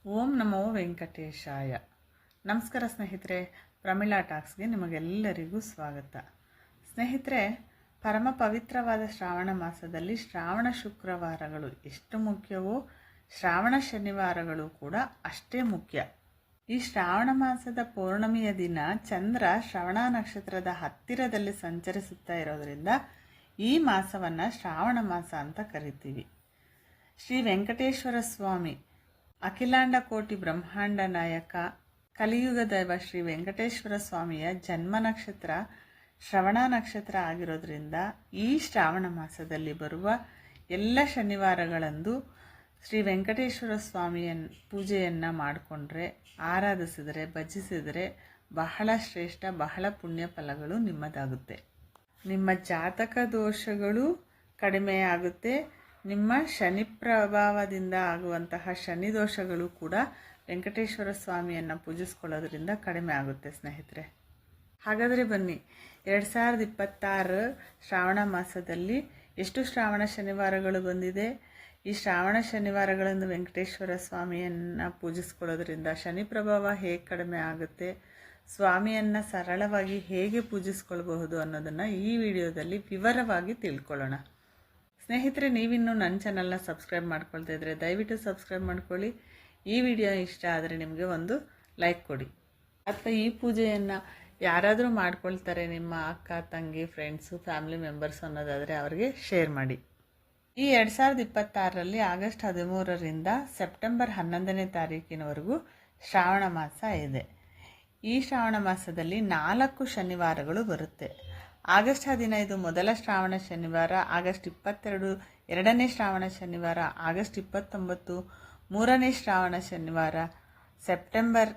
ಓಂ ನಮೋ ವೆಂಕಟೇಶಾಯ. ನಮಸ್ಕಾರ ಸ್ನೇಹಿತರೆ, ಪ್ರಮಿಳಾ ಟಾಕ್ಸ್ಗೆ ನಿಮಗೆಲ್ಲರಿಗೂ ಸ್ವಾಗತ. ಸ್ನೇಹಿತರೆ, ಪರಮ ಪವಿತ್ರವಾದ ಶ್ರಾವಣ ಮಾಸದಲ್ಲಿ ಶ್ರಾವಣ ಶುಕ್ರವಾರಗಳು ಎಷ್ಟು ಮುಖ್ಯವೋ ಶ್ರಾವಣ ಶನಿವಾರಗಳು ಕೂಡ ಅಷ್ಟೇ ಮುಖ್ಯ. ಈ ಶ್ರಾವಣ ಮಾಸದ ಪೌರ್ಣಮಿಯ ದಿನ ಚಂದ್ರ ಶ್ರವಣ ನಕ್ಷತ್ರದ ಹತ್ತಿರದಲ್ಲಿ ಸಂಚರಿಸುತ್ತಾ ಇರೋದರಿಂದ ಈ ಮಾಸವನ್ನು ಶ್ರಾವಣ ಮಾಸ ಅಂತ ಕರಿತೀವಿ. ಶ್ರೀ ವೆಂಕಟೇಶ್ವರ ಸ್ವಾಮಿ ಅಖಿಲಾಂಡ ಕೋಟಿ ಬ್ರಹ್ಮಾಂಡ ನಾಯಕ ಕಲಿಯುಗ ದೈವ ಶ್ರೀ ವೆಂಕಟೇಶ್ವರ ಸ್ವಾಮಿಯ ಜನ್ಮ ನಕ್ಷತ್ರ ಶ್ರವಣ ನಕ್ಷತ್ರ ಆಗಿರೋದ್ರಿಂದ ಈ ಶ್ರಾವಣ ಮಾಸದಲ್ಲಿ ಬರುವ ಎಲ್ಲ ಶನಿವಾರಗಳಂದು ಶ್ರೀ ವೆಂಕಟೇಶ್ವರ ಸ್ವಾಮಿಯ ಪೂಜೆಯನ್ನು ಮಾಡಿಕೊಂಡ್ರೆ, ಆರಾಧಿಸಿದರೆ, ಭಜಿಸಿದರೆ ಬಹಳ ಶ್ರೇಷ್ಠ, ಬಹಳ ಪುಣ್ಯ ಫಲಗಳು ನಿಮ್ಮದಾಗುತ್ತೆ. ನಿಮ್ಮ ಜಾತಕ ದೋಷಗಳು ಕಡಿಮೆಯಾಗುತ್ತೆ. ನಿಮ್ಮ ಶನಿ ಪ್ರಭಾವದಿಂದ ಆಗುವಂತಹ ಶನಿ ದೋಷಗಳು ಕೂಡ ವೆಂಕಟೇಶ್ವರ ಸ್ವಾಮಿಯನ್ನು ಪೂಜಿಸ್ಕೊಳ್ಳೋದ್ರಿಂದ ಕಡಿಮೆ ಆಗುತ್ತೆ ಸ್ನೇಹಿತರೆ. ಹಾಗಾದರೆ ಬನ್ನಿ, 2026 ಶ್ರಾವಣ ಮಾಸದಲ್ಲಿ ಎಷ್ಟು ಶ್ರಾವಣ ಶನಿವಾರಗಳು ಬಂದಿದೆ, ಈ ಶ್ರಾವಣ ಶನಿವಾರಗಳನ್ನು ವೆಂಕಟೇಶ್ವರ ಸ್ವಾಮಿಯನ್ನು ಪೂಜಿಸ್ಕೊಳ್ಳೋದ್ರಿಂದ ಶನಿ ಪ್ರಭಾವ ಹೇಗೆ ಕಡಿಮೆ ಆಗುತ್ತೆ, ಸ್ವಾಮಿಯನ್ನು ಸರಳವಾಗಿ ಹೇಗೆ ಪೂಜಿಸ್ಕೊಳ್ಬಹುದು ಅನ್ನೋದನ್ನು ಈ ವಿಡಿಯೋದಲ್ಲಿ ವಿವರವಾಗಿ ತಿಳ್ಕೊಳ್ಳೋಣ. ಸ್ನೇಹಿತರೆ, ನೀವಿನ್ನೂ ನನ್ನ ಚಾನಲ್ನ ಸಬ್ಸ್ಕ್ರೈಬ್ ಮಾಡ್ಕೊಳ್ತಾ ಇದ್ದರೆ ದಯವಿಟ್ಟು ಸಬ್ಸ್ಕ್ರೈಬ್ ಮಾಡ್ಕೊಳ್ಳಿ. ಈ ವಿಡಿಯೋ ಇಷ್ಟ ಆದರೆ ನಿಮಗೆ ಒಂದು ಲೈಕ್ ಕೊಡಿ. ಅಥವಾ ಈ ಪೂಜೆಯನ್ನು ಯಾರಾದರೂ ಮಾಡ್ಕೊಳ್ತಾರೆ, ನಿಮ್ಮ ಅಕ್ಕ, ತಂಗಿ, ಫ್ರೆಂಡ್ಸು, ಫ್ಯಾಮಿಲಿ ಮೆಂಬರ್ಸ್ ಅನ್ನೋದಾದರೆ ಅವರಿಗೆ ಶೇರ್ ಮಾಡಿ. ಈ 2026ರಲ್ಲಿ ಆಗಸ್ಟ್ 13ರಿಂದ ಸೆಪ್ಟೆಂಬರ್ 11ನೇ ತಾರೀಕಿನವರೆಗೂ ಶ್ರಾವಣ ಮಾಸ ಇದೆ. ಈ ಶ್ರಾವಣ ಮಾಸದಲ್ಲಿ 4 ಶನಿವಾರಗಳು ಬರುತ್ತೆ. ಆಗಸ್ಟ್ 15 ಮೊದಲ ಶ್ರಾವಣ ಶನಿವಾರ, ಆಗಸ್ಟ್ 22 ಎರಡನೇ ಶ್ರಾವಣ ಶನಿವಾರ, ಆಗಸ್ಟ್ 29 ಮೂರನೇ ಶ್ರಾವಣ ಶನಿವಾರ, ಸೆಪ್ಟೆಂಬರ್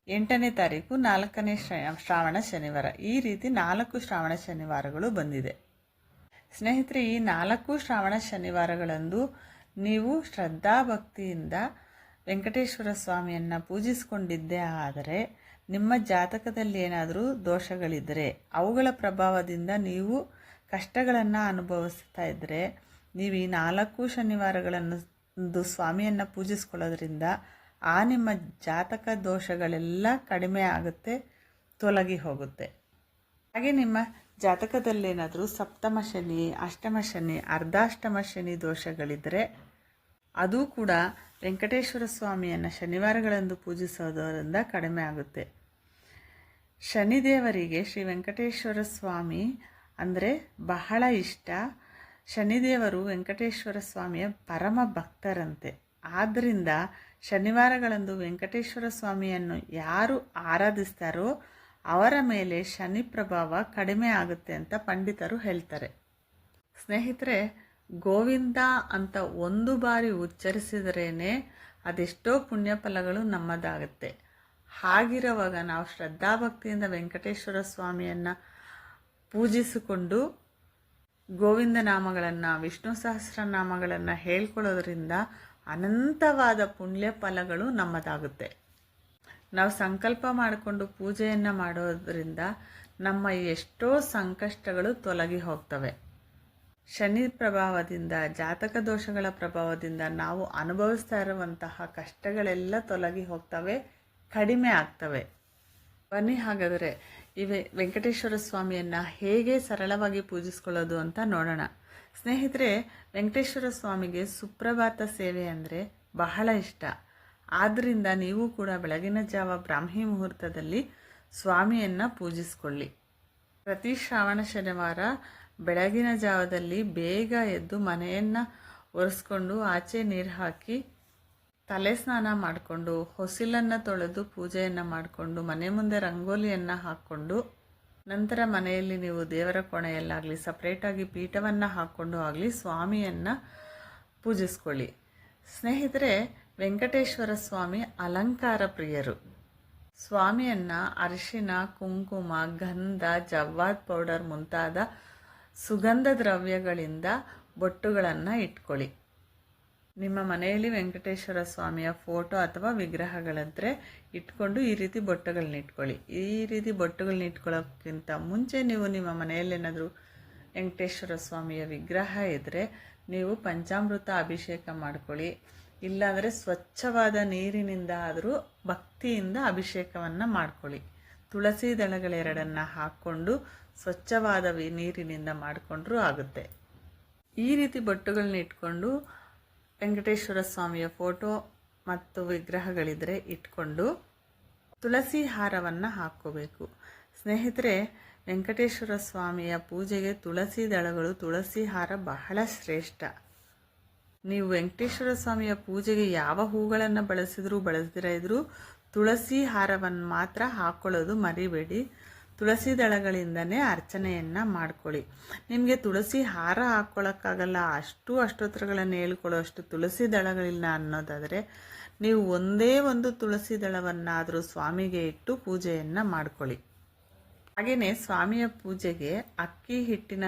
8ನೇ ತಾರೀಕು 4ನೇ ಶ್ರಾವಣ ಶನಿವಾರ. ಈ ರೀತಿ 4 ಶ್ರಾವಣ ಶನಿವಾರಗಳು ಬಂದಿದೆ. ಸ್ನೇಹಿತರೆ, ಈ 4 ಶ್ರಾವಣ ಶನಿವಾರಗಳಂದು ನೀವು ಶ್ರದ್ಧಾಭಕ್ತಿಯಿಂದ ವೆಂಕಟೇಶ್ವರ ಸ್ವಾಮಿಯನ್ನು ಪೂಜಿಸಿಕೊಂಡಿದ್ದೇ ಆದರೆ ನಿಮ್ಮ ಜಾತಕದಲ್ಲಿ ಏನಾದರೂ ದೋಷಗಳಿದ್ದರೆ, ಅವುಗಳ ಪ್ರಭಾವದಿಂದ ನೀವು ಕಷ್ಟಗಳನ್ನು ಅನುಭವಿಸ್ತಾ ಇದ್ದರೆ, ನೀವು ಈ 4 ಶನಿವಾರಗಳನ್ನು ಸ್ವಾಮಿಯನ್ನು ಪೂಜಿಸ್ಕೊಳ್ಳೋದ್ರಿಂದ ಆ ನಿಮ್ಮ ಜಾತಕ ದೋಷಗಳೆಲ್ಲ ಕಡಿಮೆ ಆಗುತ್ತೆ, ತೊಲಗಿ ಹೋಗುತ್ತೆ. ಹಾಗೆ ನಿಮ್ಮ ಜಾತಕದಲ್ಲೇನಾದರೂ ಸಪ್ತಮ ಶನಿ, ಅಷ್ಟಮ ಶನಿ, ಅರ್ಧಾಷ್ಟಮ ಶನಿ ದೋಷಗಳಿದ್ದರೆ ಅದು ಕೂಡ ವೆಂಕಟೇಶ್ವರ ಸ್ವಾಮಿಯನ್ನು ಶನಿವಾರಗಳಂದು ಪೂಜಿಸೋದರಿಂದ ಕಡಿಮೆ ಆಗುತ್ತೆ. ಶನಿದೇವರಿಗೆ ಶ್ರೀ ವೆಂಕಟೇಶ್ವರ ಸ್ವಾಮಿ ಅಂದರೆ ಬಹಳ ಇಷ್ಟ. ಶನಿದೇವರು ವೆಂಕಟೇಶ್ವರ ಸ್ವಾಮಿಯ ಪರಮ ಭಕ್ತರಂತೆ. ಆದ್ದರಿಂದ ಶನಿವಾರಗಳಂದು ವೆಂಕಟೇಶ್ವರ ಸ್ವಾಮಿಯನ್ನು ಯಾರು ಆರಾಧಿಸ್ತಾರೋ ಅವರ ಮೇಲೆ ಶನಿ ಪ್ರಭಾವ ಕಡಿಮೆ ಆಗುತ್ತೆ ಅಂತ ಪಂಡಿತರು ಹೇಳ್ತಾರೆ. ಸ್ನೇಹಿತರೆ, ಗೋವಿಂದ ಅಂತ ಒಂದು ಬಾರಿ ಉಚ್ಚರಿಸಿದ್ರೇ ಅದೆಷ್ಟೋ ಪುಣ್ಯ ಫಲಗಳು ನಮ್ಮದಾಗುತ್ತೆ. ಹಾಗಿರುವಾಗ ನಾವು ಶ್ರದ್ಧಾಭಕ್ತಿಯಿಂದ ವೆಂಕಟೇಶ್ವರ ಸ್ವಾಮಿಯನ್ನು ಪೂಜಿಸಿಕೊಂಡು ಗೋವಿಂದ ನಾಮಗಳನ್ನು, ವಿಷ್ಣು ಸಹಸ್ರನಾಮಗಳನ್ನು ಹೇಳ್ಕೊಳ್ಳೋದ್ರಿಂದ ಅನಂತವಾದ ಪುಣ್ಯ ಫಲಗಳು ನಮ್ಮದಾಗುತ್ತೆ. ನಾವು ಸಂಕಲ್ಪ ಮಾಡಿಕೊಂಡು ಪೂಜೆಯನ್ನು ಮಾಡೋದರಿಂದ ನಮ್ಮ ಎಷ್ಟೋ ಸಂಕಷ್ಟಗಳು ತೊಲಗಿ ಹೋಗ್ತವೆ. ಶನಿ ಪ್ರಭಾವದಿಂದ, ಜಾತಕ ದೋಷಗಳ ಪ್ರಭಾವದಿಂದ ನಾವು ಅನುಭವಿಸ್ತಾ ಇರುವಂತಹ ಕಷ್ಟಗಳೆಲ್ಲ ತೊಲಗಿ ಹೋಗ್ತವೆ, ಕಡಿಮೆ ಆಗ್ತವೆ. ಬನ್ನಿ ಹಾಗಾದರೆ ಈ ವೆಂಕಟೇಶ್ವರ ಸ್ವಾಮಿಯನ್ನು ಹೇಗೆ ಸರಳವಾಗಿ ಪೂಜಿಸ್ಕೊಳ್ಳೋದು ಅಂತ ನೋಡೋಣ. ಸ್ನೇಹಿತರೆ, ವೆಂಕಟೇಶ್ವರ ಸ್ವಾಮಿಗೆ ಸುಪ್ರಭಾತ ಸೇವೆ ಅಂದರೆ ಬಹಳ ಇಷ್ಟ. ಆದ್ದರಿಂದ ನೀವು ಕೂಡ ಬೆಳಗಿನ ಜಾವ ಬ್ರಾಹ್ಮಿ ಮುಹೂರ್ತದಲ್ಲಿ ಸ್ವಾಮಿಯನ್ನು ಪೂಜಿಸ್ಕೊಳ್ಳಿ. ಪ್ರತಿ ಶ್ರಾವಣ ಶನಿವಾರ ಬೆಳಗಿನ ಜಾವದಲ್ಲಿ ಬೇಗ ಎದ್ದು ಮನೆಯನ್ನು ಒರೆಸ್ಕೊಂಡು ಆಚೆ ನೀರು ಹಾಕಿ ತಲೆ ಸ್ನಾನ ಮಾಡಿಕೊಂಡು ಹೊಸಿಲನ್ನು ತೊಳೆದು ಪೂಜೆಯನ್ನು ಮಾಡಿಕೊಂಡು ಮನೆ ಮುಂದೆ ರಂಗೋಲಿಯನ್ನು ಹಾಕ್ಕೊಂಡು ನಂತರ ಮನೆಯಲ್ಲಿ ನೀವು ದೇವರ ಕೋಣೆಯಲ್ಲಾಗಲಿ ಸಪ್ರೇಟಾಗಿ ಪೀಠವನ್ನು ಹಾಕ್ಕೊಂಡು ಆಗಲಿ ಸ್ವಾಮಿಯನ್ನು ಪೂಜಿಸ್ಕೊಳ್ಳಿ. ಸ್ನೇಹಿತರೆ, ವೆಂಕಟೇಶ್ವರ ಸ್ವಾಮಿ ಅಲಂಕಾರ ಪ್ರಿಯರು. ಸ್ವಾಮಿಯನ್ನು ಅರಿಶಿನ, ಕುಂಕುಮ, ಗಂಧ, ಜವ್ವಾದ್ ಪೌಡರ್ ಮುಂತಾದ ಸುಗಂಧ ದ್ರವ್ಯಗಳಿಂದ ಬೊಟ್ಟುಗಳನ್ನು ಇಟ್ಕೊಳ್ಳಿ. ನಿಮ್ಮ ಮನೆಯಲ್ಲಿ ವೆಂಕಟೇಶ್ವರ ಸ್ವಾಮಿಯ ಫೋಟೋ ಅಥವಾ ವಿಗ್ರಹಗಳಿದ್ರೆ ಇಟ್ಕೊಂಡು ಈ ರೀತಿ ಬೊಟ್ಟುಗಳನ್ನ ಇಟ್ಕೊಳ್ಳಿ. ಈ ರೀತಿ ಬೊಟ್ಟುಗಳನ್ನ ಇಟ್ಕೊಳ್ಳೋಕ್ಕಿಂತ ಮುಂಚೆ ನೀವು ನಿಮ್ಮ ಮನೆಯಲ್ಲೇನಾದರೂ ವೆಂಕಟೇಶ್ವರ ಸ್ವಾಮಿಯ ವಿಗ್ರಹ ಇದ್ದರೆ ನೀವು ಪಂಚಾಮೃತ ಅಭಿಷೇಕ ಮಾಡ್ಕೊಳ್ಳಿ. ಇಲ್ಲಾಂದರೆ ಸ್ವಚ್ಛವಾದ ನೀರಿನಿಂದ ಆದರೂ ಭಕ್ತಿಯಿಂದ ಅಭಿಷೇಕವನ್ನು ಮಾಡ್ಕೊಳ್ಳಿ. ತುಳಸಿ ದಳಗಳೆರಡನ್ನು ಹಾಕ್ಕೊಂಡು ಸ್ವಚ್ಛವಾದ ನೀರಿನಿಂದ ಮಾಡಿಕೊಂಡ್ರೂ ಆಗುತ್ತೆ. ಈ ರೀತಿ ಬೊಟ್ಟುಗಳನ್ನ ಇಟ್ಕೊಂಡು ವೆಂಕಟೇಶ್ವರ ಸ್ವಾಮಿಯ ಫೋಟೋ ಮತ್ತು ವಿಗ್ರಹಗಳಿದ್ರೆ ಇಟ್ಕೊಂಡು ತುಳಸಿ ಹಾರವನ್ನು ಹಾಕ್ಕೋಬೇಕು. ಸ್ನೇಹಿತರೆ, ವೆಂಕಟೇಶ್ವರ ಸ್ವಾಮಿಯ ಪೂಜೆಗೆ ತುಳಸಿ ದಳಗಳು, ತುಳಸಿ ಹಾರ ಬಹಳ ಶ್ರೇಷ್ಠ. ನೀವು ವೆಂಕಟೇಶ್ವರ ಸ್ವಾಮಿಯ ಪೂಜೆಗೆ ಯಾವ ಹೂಗಳನ್ನು ಬಳಸದಿರ ಇದ್ರೂ ತುಳಸಿ ಹಾರವನ್ನು ಮಾತ್ರ ಹಾಕ್ಕೊಳ್ಳೋದು ಮರಿಬೇಡಿ. ತುಳಸಿ ದಳಗಳಿಂದನೇ ಅರ್ಚನೆಯನ್ನು ಮಾಡ್ಕೊಳ್ಳಿ. ನಿಮಗೆ ತುಳಸಿ ಹಾರ ಹಾಕ್ಕೊಳ್ಳೋಕ್ಕಾಗಲ್ಲ, ಅಷ್ಟೋತ್ತರಗಳನ್ನು ಹೇಳ್ಕೊಳ್ಳೋ ಅಷ್ಟು ತುಳಸಿ ದಳಗಳಿಲ್ಲ ಅನ್ನೋದಾದರೆ ನೀವು ಒಂದೇ ಒಂದು ತುಳಸಿ ದಳವನ್ನಾದರೂ ಸ್ವಾಮಿಗೆ ಇಟ್ಟು ಪೂಜೆಯನ್ನು ಮಾಡ್ಕೊಳ್ಳಿ. ಹಾಗೆಯೇ ಸ್ವಾಮಿಯ ಪೂಜೆಗೆ ಅಕ್ಕಿ ಹಿಟ್ಟಿನ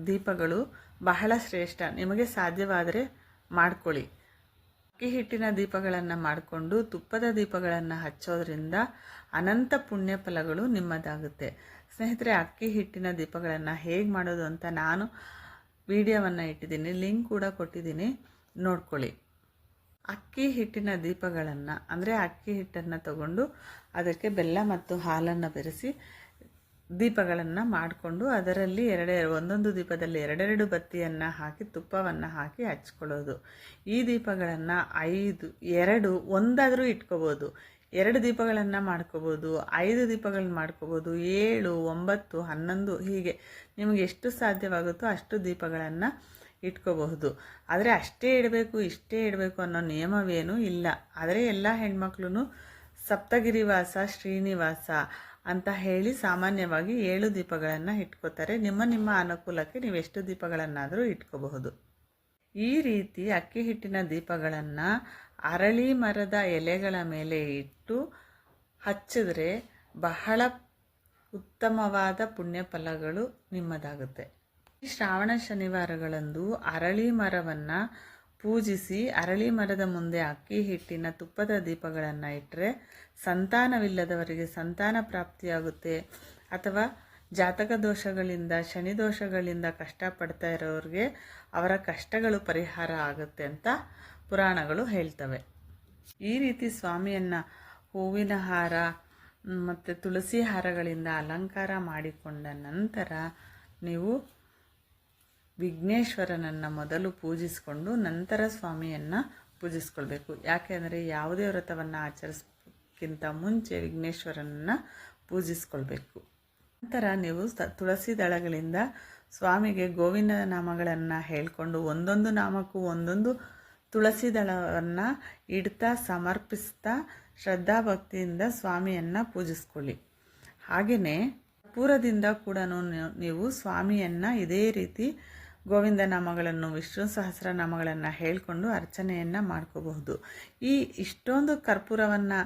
ದೀಪಗಳು ಬಹಳ ಶ್ರೇಷ್ಠ. ನಿಮಗೆ ಸಾಧ್ಯವಾದರೆ ಮಾಡ್ಕೊಳ್ಳಿ. ಅಕ್ಕಿ ಹಿಟ್ಟಿನ ದೀಪಗಳನ್ನು ಮಾಡಿಕೊಂಡು ತುಪ್ಪದ ದೀಪಗಳನ್ನು ಹಚ್ಚೋದ್ರಿಂದ ಅನಂತ ಪುಣ್ಯ ಫಲಗಳು ನಿಮ್ಮದಾಗುತ್ತೆ. ಸ್ನೇಹಿತರೆ, ಅಕ್ಕಿ ಹಿಟ್ಟಿನ ದೀಪಗಳನ್ನು ಹೇಗೆ ಮಾಡೋದು ಅಂತ ನಾನು ವಿಡಿಯೋವನ್ನು ಇಟ್ಟಿದ್ದೀನಿ, ಲಿಂಕ್ ಕೂಡ ಕೊಟ್ಟಿದ್ದೀನಿ, ನೋಡ್ಕೊಳ್ಳಿ. ಅಕ್ಕಿ ಹಿಟ್ಟಿನ ದೀಪಗಳನ್ನು ಅಂದರೆ ಅಕ್ಕಿ ಹಿಟ್ಟನ್ನು ತಗೊಂಡು ಅದಕ್ಕೆ ಬೆಲ್ಲ ಮತ್ತು ಹಾಲನ್ನು ಬೆರೆಸಿ ದೀಪಗಳನ್ನು ಮಾಡಿಕೊಂಡು ಅದರಲ್ಲಿ ಒಂದೊಂದು ದೀಪದಲ್ಲಿ ಎರಡೆರಡು ಬತ್ತಿಯನ್ನು ಹಾಕಿ ತುಪ್ಪವನ್ನು ಹಾಕಿ ಹಚ್ಕೊಳ್ಳೋದು. ಈ ದೀಪಗಳನ್ನು 2 ಒಂದಾದರೂ ಇಟ್ಕೋಬೋದು. 2 ದೀಪಗಳನ್ನು ಮಾಡ್ಕೋಬೋದು, 5 ದೀಪಗಳನ್ನ ಮಾಡ್ಕೋಬೋದು, 7, 9, 11 ಹೀಗೆ ನಿಮಗೆ ಎಷ್ಟು ಸಾಧ್ಯವಾಗುತ್ತೋ ಅಷ್ಟು ದೀಪಗಳನ್ನು ಇಟ್ಕೋಬಹುದು. ಆದರೆ ಅಷ್ಟೇ ಇಡಬೇಕು ಇಷ್ಟೇ ಇಡಬೇಕು ಅನ್ನೋ ನಿಯಮವೇನೂ ಇಲ್ಲ. ಆದರೆ ಎಲ್ಲ ಹೆಣ್ಮಕ್ಳು ಸಪ್ತಗಿರಿವಾಸ ಶ್ರೀನಿವಾಸ ಅಂತ ಹೇಳಿ ಸಾಮಾನ್ಯವಾಗಿ 7 ದೀಪಗಳನ್ನು ಇಟ್ಕೋತಾರೆ. ನಿಮ್ಮ ಅನುಕೂಲಕ್ಕೆ ನೀವು ಎಷ್ಟು ದೀಪಗಳನ್ನಾದರೂ ಇಟ್ಕೋಬಹುದು. ಈ ರೀತಿ ಅಕ್ಕಿ ಹಿಟ್ಟಿನ ದೀಪಗಳನ್ನು ಅರಳಿ ಮರದ ಎಲೆಗಳ ಮೇಲೆ ಇಟ್ಟು ಹಚ್ಚಿದ್ರೆ ಬಹಳ ಉತ್ತಮವಾದ ಪುಣ್ಯ ಫಲಗಳು ನಿಮ್ಮದಾಗುತ್ತೆ. ಈ ಶ್ರಾವಣ ಶನಿವಾರಗಳಂದು ಅರಳಿ ಮರವನ್ನು ಪೂಜಿಸಿ ಅರಳಿ ಮರದ ಮುಂದೆ ಅಕ್ಕಿ ಹಿಟ್ಟಿನ ತುಪ್ಪದ ದೀಪಗಳನ್ನು ಇಟ್ಟರೆ ಸಂತಾನವಿಲ್ಲದವರಿಗೆ ಸಂತಾನ ಪ್ರಾಪ್ತಿಯಾಗುತ್ತೆ. ಅಥವಾ ಜಾತಕ ದೋಷಗಳಿಂದ, ಶನಿ ದೋಷಗಳಿಂದ ಕಷ್ಟಪಡ್ತಾ ಇರೋರಿಗೆ ಅವರ ಕಷ್ಟಗಳು ಪರಿಹಾರ ಆಗುತ್ತೆ ಅಂತ ಪುರಾಣಗಳು ಹೇಳ್ತವೆ. ಈ ರೀತಿ ಸ್ವಾಮಿಯನ್ನು ಹೂವಿನ ಹಾರ ಮತ್ತು ತುಳಸಿ ಹಾರಗಳಿಂದ ಅಲಂಕಾರ ಮಾಡಿಕೊಂಡ ನಂತರ ನೀವು ವಿಘ್ನೇಶ್ವರನನ್ನು ಮೊದಲು ಪೂಜಿಸಿಕೊಂಡು ನಂತರ ಸ್ವಾಮಿಯನ್ನು ಪೂಜಿಸ್ಕೊಳ್ಬೇಕು. ಯಾಕೆಂದರೆ ಯಾವುದೇ ವ್ರತವನ್ನು ಆಚರಿಸೋಕ್ಕಿಂತ ಮುಂಚೆ ವಿಘ್ನೇಶ್ವರನನ್ನು ಪೂಜಿಸ್ಕೊಳ್ಬೇಕು. ನಂತರ ನೀವು ತುಳಸಿ ದಳಗಳಿಂದ ಸ್ವಾಮಿಗೆ ಗೋವಿಂದ ನಾಮಗಳನ್ನು ಹೇಳಿಕೊಂಡು ಒಂದೊಂದು ನಾಮಕ್ಕೂ ಒಂದೊಂದು ತುಳಸಿ ದಳವನ್ನು ಇಡ್ತಾ ಸಮರ್ಪಿಸ್ತಾ ಶ್ರದ್ಧಾಭಕ್ತಿಯಿಂದ ಸ್ವಾಮಿಯನ್ನು ಪೂಜಿಸ್ಕೊಳ್ಳಿ. ಹಾಗೆಯೇ ಕರ್ಪೂರದಿಂದ ಕೂಡ ನೀವು ಸ್ವಾಮಿಯನ್ನು ಇದೇ ರೀತಿ ಗೋವಿಂದ ನಾಮಗಳನ್ನು, ವಿಷ್ಣು ಸಹಸ್ರನಾಮಗಳನ್ನು ಹೇಳಿಕೊಂಡು ಅರ್ಚನೆಯನ್ನು ಮಾಡ್ಕೋಬಹುದು. ಇಷ್ಟೊಂದು ಕರ್ಪೂರವನ್ನು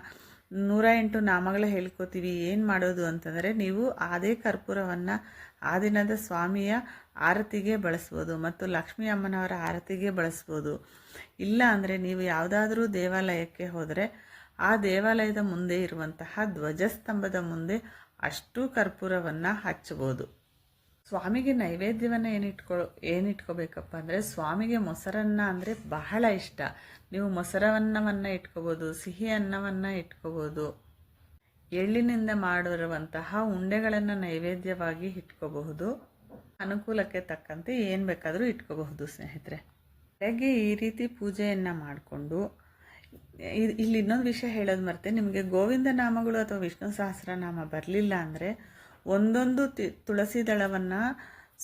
108 ನಾಮಗಳು ಹೇಳ್ಕೊತೀವಿ. ಏನು ಮಾಡೋದು ಅಂತಂದರೆ ನೀವು ಅದೇ ಕರ್ಪೂರವನ್ನು ಆ ದಿನದ ಸ್ವಾಮಿಯ ಆರತಿಗೆ ಬಳಸ್ಬೋದು ಮತ್ತು ಲಕ್ಷ್ಮೀ ಅಮ್ಮನವರ ಆರತಿಗೆ ಬಳಸ್ಬೋದು. ಇಲ್ಲ ಅಂದರೆ ನೀವು ಯಾವುದಾದ್ರೂ ದೇವಾಲಯಕ್ಕೆ ಹೋದರೆ ಆ ದೇವಾಲಯದ ಮುಂದೆ ಇರುವಂತಹ ಧ್ವಜಸ್ತಂಭದ ಮುಂದೆ ಅಷ್ಟು ಕರ್ಪೂರವನ್ನು ಹಚ್ಚಬಹುದು. ಸ್ವಾಮಿಗೆ ನೈವೇದ್ಯವನ್ನು ಏನಿಟ್ಕೋಬೇಕಪ್ಪ ಅಂದರೆ ಸ್ವಾಮಿಗೆ ಮೊಸರನ್ನ ಅಂದರೆ ಬಹಳ ಇಷ್ಟ. ನೀವು ಮೊಸರನ್ನವನ್ನು ಇಟ್ಕೋಬೋದು, ಸಿಹಿ ಅನ್ನವನ್ನು ಇಟ್ಕೋಬೋದು, ಎಳ್ಳಿನಿಂದ ಮಾಡಿರುವಂತಹ ಉಂಡೆಗಳನ್ನು ನೈವೇದ್ಯವಾಗಿ ಇಟ್ಕೋಬಹುದು. ಅನುಕೂಲಕ್ಕೆ ತಕ್ಕಂತೆ ಏನು ಬೇಕಾದರೂ ಇಟ್ಕೋಬಹುದು. ಸ್ನೇಹಿತರೆ, ಬೆಳಗ್ಗೆ ಈ ರೀತಿ ಪೂಜೆಯನ್ನು ಮಾಡಿಕೊಂಡು ಇಲ್ಲಿ ಇನ್ನೊಂದು ವಿಷಯ ಹೇಳೋದು ಮರ್ತೆ, ನಿಮಗೆ ಗೋವಿಂದ ನಾಮಗಳು ಅಥವಾ ವಿಷ್ಣು ಸಹಸ್ರನಾಮ ಬರಲಿಲ್ಲ ಅಂದರೆ ಒಂದೊಂದು ತುಳಸಿ ದಳವನ್ನು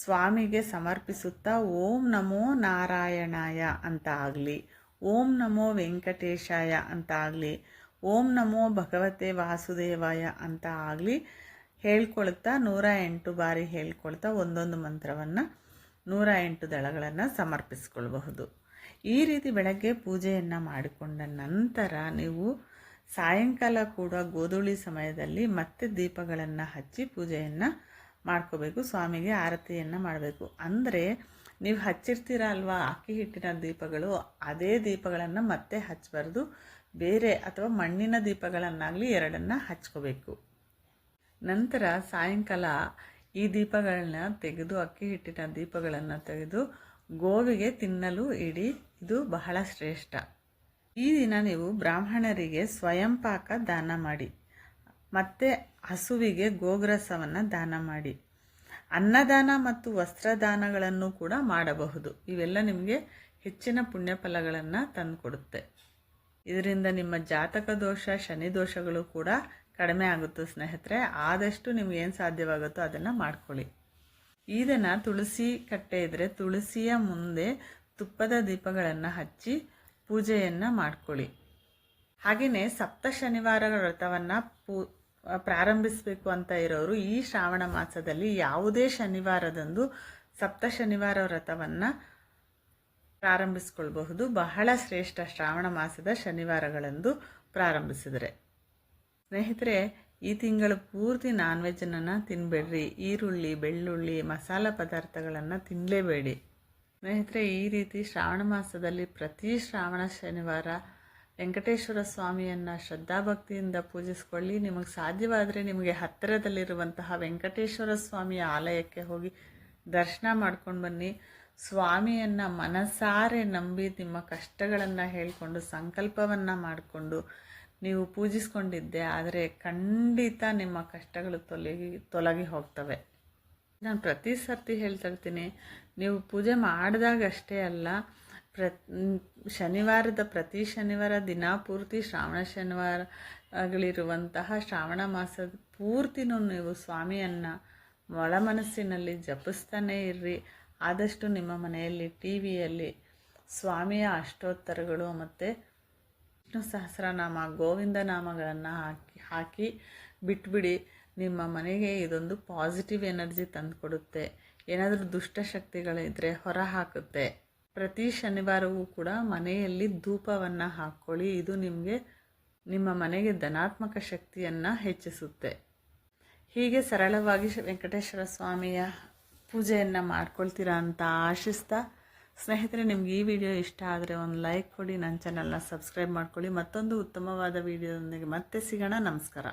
ಸ್ವಾಮಿಗೆ ಸಮರ್ಪಿಸುತ್ತಾ ಓಂ ನಮೋ ನಾರಾಯಣಾಯ ಅಂತ ಆಗಲಿ, ಓಂ ನಮೋ ವೆಂಕಟೇಶಾಯ ಅಂತ ಆಗಲಿ, ಓಂ ನಮೋ ಭಗವತೆ ವಾಸುದೇವಾಯ ಅಂತ ಆಗಲಿ ಹೇಳ್ಕೊಳ್ತಾ 108 ಬಾರಿ ಹೇಳ್ಕೊಳ್ತಾ ಒಂದೊಂದು ಮಂತ್ರವನ್ನು 108 ದಳಗಳನ್ನು ಸಮರ್ಪಿಸ್ಕೊಳ್ಬಹುದು. ಈ ರೀತಿ ಬೆಳಗ್ಗೆ ಪೂಜೆಯನ್ನು ಮಾಡಿಕೊಂಡ ನಂತರ ನೀವು ಸಾಯಂಕಾಲ ಕೂಡ ಗೋಧೂಳಿ ಸಮಯದಲ್ಲಿ ಮತ್ತೆ ದೀಪಗಳನ್ನು ಹಚ್ಚಿ ಪೂಜೆಯನ್ನು ಮಾಡ್ಕೋಬೇಕು. ಸ್ವಾಮಿಗೆ ಆರತಿಯನ್ನು ಮಾಡಬೇಕು. ಅಂದರೆ ನೀವು ಹಚ್ಚಿರ್ತೀರ ಅಲ್ವಾ ಅಕ್ಕಿ ಹಿಟ್ಟಿನ ದೀಪಗಳು, ಅದೇ ದೀಪಗಳನ್ನು ಮತ್ತೆ ಹಚ್ಚಬಾರ್ದು. ಬೇರೆ ಅಥವಾ ಮಣ್ಣಿನ ದೀಪಗಳನ್ನಾಗಲಿ 2 ಹಚ್ಕೋಬೇಕು. ನಂತರ ಸಾಯಂಕಾಲ ಈ ದೀಪಗಳನ್ನ ತೆಗೆದು, ಅಕ್ಕಿ ಹಿಟ್ಟಿನ ದೀಪಗಳನ್ನು ತೆಗೆದು ಗೋವಿಗೆ ತಿನ್ನಲು ಇಡಿ. ಇದು ಬಹಳ ಶ್ರೇಷ್ಠ. ಈ ದಿನ ನೀವು ಬ್ರಾಹ್ಮಣರಿಗೆ ಸ್ವಯಂ ಪಾಕ ದಾನ ಮಾಡಿ, ಮತ್ತು ಹಸುವಿಗೆ ಗೋಗ್ರಸವನ್ನು ದಾನ ಮಾಡಿ, ಅನ್ನದಾನ ಮತ್ತು ವಸ್ತ್ರದಾನಗಳನ್ನು ಕೂಡ ಮಾಡಬಹುದು. ಇವೆಲ್ಲ ನಿಮಗೆ ಹೆಚ್ಚಿನ ಪುಣ್ಯ ಫಲಗಳನ್ನು ತಂದುಕೊಡುತ್ತೆ. ಇದರಿಂದ ನಿಮ್ಮ ಜಾತಕ ದೋಷ, ಶನಿ ದೋಷಗಳು ಕೂಡ ಕಡಿಮೆ ಆಗುತ್ತೆ ಸ್ನೇಹಿತರೆ. ಆದಷ್ಟು ನಿಮ್ಗೆ ಏನು ಸಾಧ್ಯವಾಗುತ್ತೋ ಅದನ್ನು ಮಾಡ್ಕೊಳ್ಳಿ. ಈ ದಿನ ತುಳಸಿ ಕಟ್ಟೆ ಇದ್ದರೆ ತುಳಸಿಯ ಮುಂದೆ ತುಪ್ಪದ ದೀಪಗಳನ್ನು ಹಚ್ಚಿ ಪೂಜೆಯನ್ನು ಮಾಡ್ಕೊಳ್ಳಿ. ಹಾಗೆಯೇ ಸಪ್ತ ಶನಿವಾರಗಳ ವ್ರತವನ್ನು ಪ್ರಾರಂಭಿಸಬೇಕು ಅಂತ ಇರೋರು ಈ ಶ್ರಾವಣ ಮಾಸದಲ್ಲಿ ಯಾವುದೇ ಶನಿವಾರದಂದು ಸಪ್ತ ಶನಿವಾರ ವ್ರತವನ್ನು ಪ್ರಾರಂಭಿಸ್ಕೊಳ್ಬಹುದು. ಬಹಳ ಶ್ರೇಷ್ಠ ಶ್ರಾವಣ ಮಾಸದ ಶನಿವಾರಗಳಂದು ಪ್ರಾರಂಭಿಸಿದರೆ. ಸ್ನೇಹಿತರೆ, ಈ ತಿಂಗಳು ಪೂರ್ತಿ ನಾನ್ ವೆಜ್ಜನ್ನು ತಿನ್ನಬೇಡ್ರಿ. ಈರುಳ್ಳಿ, ಬೆಳ್ಳುಳ್ಳಿ, ಮಸಾಲ ಪದಾರ್ಥಗಳನ್ನು ತಿನ್ನಲೇಬೇಡಿ. ಸ್ನೇಹಿತರೆ, ಈ ರೀತಿ ಶ್ರಾವಣ ಮಾಸದಲ್ಲಿ ಪ್ರತಿ ಶ್ರಾವಣ ಶನಿವಾರ ವೆಂಕಟೇಶ್ವರ ಸ್ವಾಮಿಯನ್ನು ಶ್ರದ್ಧಾಭಕ್ತಿಯಿಂದ ಪೂಜಿಸ್ಕೊಳ್ಳಿ. ನಿಮಗೆ ಸಾಧ್ಯವಾದರೆ ನಿಮಗೆ ಹತ್ತಿರದಲ್ಲಿರುವಂತಹ ವೆಂಕಟೇಶ್ವರ ಸ್ವಾಮಿಯ ಆಲಯಕ್ಕೆ ಹೋಗಿ ದರ್ಶನ ಮಾಡ್ಕೊಂಡು ಬನ್ನಿ. ಸ್ವಾಮಿಯನ್ನು ಮನಸಾರೆ ನಂಬಿ ನಿಮ್ಮ ಕಷ್ಟಗಳನ್ನು ಹೇಳಿಕೊಂಡು ಸಂಕಲ್ಪವನ್ನು ಮಾಡಿಕೊಂಡು ನೀವು ಪೂಜಿಸ್ಕೊಂಡಿದ್ದೆ ಆದರೆ ಖಂಡಿತ ನಿಮ್ಮ ಕಷ್ಟಗಳು ತೊಲಗಿ ಹೋಗ್ತವೆ. ನಾನು ಪ್ರತಿ ಸರ್ತಿ ಹೇಳ್ತಿರ್ತೀನಿ, ನೀವು ಪೂಜೆ ಮಾಡಿದಾಗ ಅಷ್ಟೇ ಅಲ್ಲ, ಶನಿವಾರದ ಪ್ರತಿ ಶನಿವಾರ ದಿನ ಪೂರ್ತಿ ಶ್ರಾವಣ ಶನಿವಾರಗಳಿರುವಂತಹ ಶ್ರಾವಣ ಮಾಸದ ಪೂರ್ತಿನೂ ನೀವು ಸ್ವಾಮಿಯನ್ನು ಒಳ ಮನಸ್ಸಿನಲ್ಲಿ ಜಪಿಸ್ತಾನೇ ಇರ್ರಿ. ಆದಷ್ಟು ನಿಮ್ಮ ಮನೆಯಲ್ಲಿ ಟಿವಿಯಲ್ಲಿ ಸ್ವಾಮಿಯ ಅಷ್ಟೋತ್ತರಗಳು ಮತ್ತು ವಿಷ್ಣು ಸಹಸ್ರನಾಮ, ಗೋವಿಂದ ನಾಮಗಳನ್ನು ಹಾಕಿ ಬಿಟ್ಬಿಡಿ. ನಿಮ್ಮ ಮನೆಗೆ ಇದೊಂದು ಪಾಸಿಟಿವ್ ಎನರ್ಜಿ ತಂದುಕೊಡುತ್ತೆ. ಏನಾದರೂ ದುಷ್ಟಶಕ್ತಿಗಳಿದ್ದರೆ ಹೊರ ಹಾಕುತ್ತೆ. ಪ್ರತಿ ಶನಿವಾರವೂ ಕೂಡ ಮನೆಯಲ್ಲಿ ಧೂಪವನ್ನು ಹಾಕ್ಕೊಳ್ಳಿ. ಇದು ನಿಮ್ಮ ಮನೆಗೆ ಧನಾತ್ಮಕ ಶಕ್ತಿಯನ್ನು ಹೆಚ್ಚಿಸುತ್ತೆ. ಹೀಗೆ ಸರಳವಾಗಿ ವೆಂಕಟೇಶ್ವರ ಸ್ವಾಮಿಯ ಪೂಜೆಯನ್ನು ಮಾಡ್ಕೊಳ್ತೀರಾ ಅಂತ ಆಶಿಸ್ತಾ, ಸ್ನೇಹಿತರೆ, ನಿಮ್ಗೆ ಈ ವಿಡಿಯೋ ಇಷ್ಟ ಆದರೆ ಒಂದು ಲೈಕ್ ಕೊಡಿ, ನನ್ನ ಚಾನಲ್ನ ಸಬ್ಸ್ಕ್ರೈಬ್ ಮಾಡ್ಕೊಳ್ಳಿ. ಮತ್ತೊಂದು ಉತ್ತಮವಾದ ವಿಡಿಯೋದೊಂದಿಗೆ ಮತ್ತೆ ಸಿಗೋಣ. ನಮಸ್ಕಾರ.